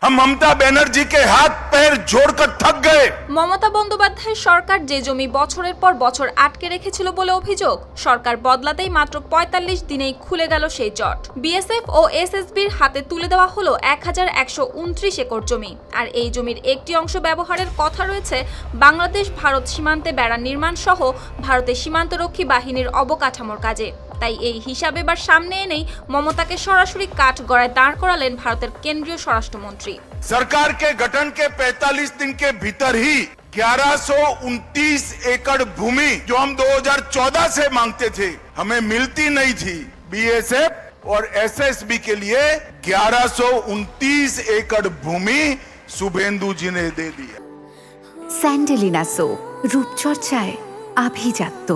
हम ममता बनर्जी के हाथ पैर जोड़कर थक गए। মমতা বন্দ্যোপাধ্যায় সরকার যে জমি বছরের পর বছর আটকে রেখেছিল বলে অভিযোগ, সরকার বদলাতেই মাত্র ৪৫ দিনেই খুলে গেল সেই জট। বিএসএফ ও এসএসবির হাতে তুলে দেওয়া হলো ১১২৯ একর জমি। আর এই জমির একটি অংশ ব্যবহারের কথা রয়েছে বাংলাদেশ ভারত সীমান্তে বেড়া নির্মাণ সহ ভারতের সীমান্তরক্ষী বাহিনীর অবকাঠামোর কাজে। তাই এই হিসাব এবার সামনে এনেই মমতাকে সরাসরি কাঠগড়ায় দাঁড় করালেন ভারতের কেন্দ্রীয় স্বরাষ্ট্রমন্ত্রী। सरकार के गठन के 45 दिन के भीतर ही 1129 एकड़ भूमि जो हम 2014 से मांगते थे हमें मिलती नहीं थी, बीएसएफ और एसएसबी के लिए 1129 एकड़ भूमि शुभेंदु जी ने दे दिया। স্যান্ডেলিনা সো রূপচর্চায় আভিজাত্য।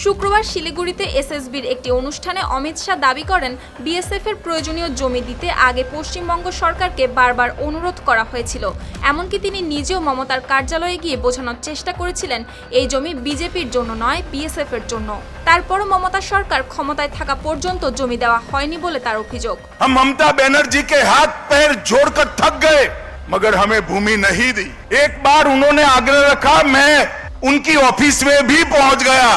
শুক্রবার শিলিগুড়িতে এসএসবির একটি অনুষ্ঠানে অমিত শাহ দাবি করেন, বিএসএফ এর প্রয়োজনীয় জমি দিতে আগে পশ্চিমবঙ্গ সরকারকে বারবার অনুরোধ করা হয়েছিল। এমনকি তিনি নিজেও মমতার কার্যালয়ে গিয়ে বোঝানোর চেষ্টা করেছিলেন এই জমি বিজেপির জন্য নয়, বিএসএফ এর জন্য। তারপরও মমতা সরকার ক্ষমতায় থাকা পর্যন্ত জমি দেওয়া হয়নি বলে তার অভিযোগ। हम ममता बनर्जी के हाथ पैर जोड़कर थक गए मगर हमें भूमि नहीं दी। एक बार उन्होंने आग्रह रखा, मैं उनकी ऑफिस में भी पहुंच गया।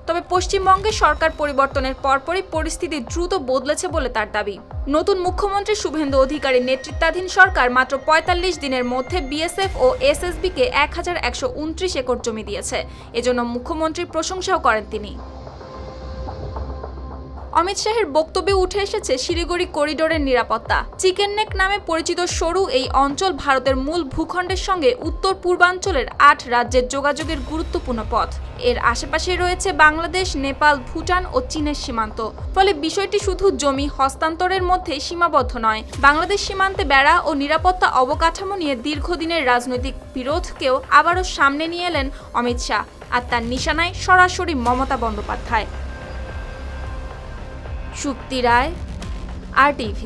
তবে পশ্চিমবঙ্গে সরকার পরিবর্তনের পরপরই পরিস্থিতি দ্রুত বদলেছে বলে তার দাবি। নতুন মুখ্যমন্ত্রী শুভেন্দু অধিকারীর নেতৃত্বাধীন সরকার মাত্র ৪৫ দিনের মধ্যে বিএসএফ ও এসএসবিকে ১১২৯ একর জমি দিয়েছে। এজন্য মুখ্যমন্ত্রীর প্রশংসাও করেন তিনি। অমিত শাহের বক্তব্যে উঠে এসেছে শিলিগুড়ি করিডোরের নিরাপত্তা। চিকেন নেক নামে পরিচিত সরু এই অঞ্চল ভারতের মূল ভূখণ্ডের সঙ্গে উত্তর পূর্বাঞ্চলের ৮ রাজ্যের যোগাযোগের গুরুত্বপূর্ণ পথ। এর আশেপাশে রয়েছে বাংলাদেশ, নেপাল, ভুটান ও চীনের সীমান্ত। ফলে বিষয়টি শুধু জমি হস্তান্তরের মধ্যে সীমাবদ্ধ নয়, বাংলাদেশ সীমান্তে বেড়া ও নিরাপত্তা অবকাঠামো নিয়ে দীর্ঘদিনের রাজনৈতিক বিরোধকেও আবারও সামনে নিয়ে এলেন অমিত শাহ। আর তার নিশানায় সরাসরি মমতা বন্দ্যোপাধ্যায়। শুক্তি রায়, RTV।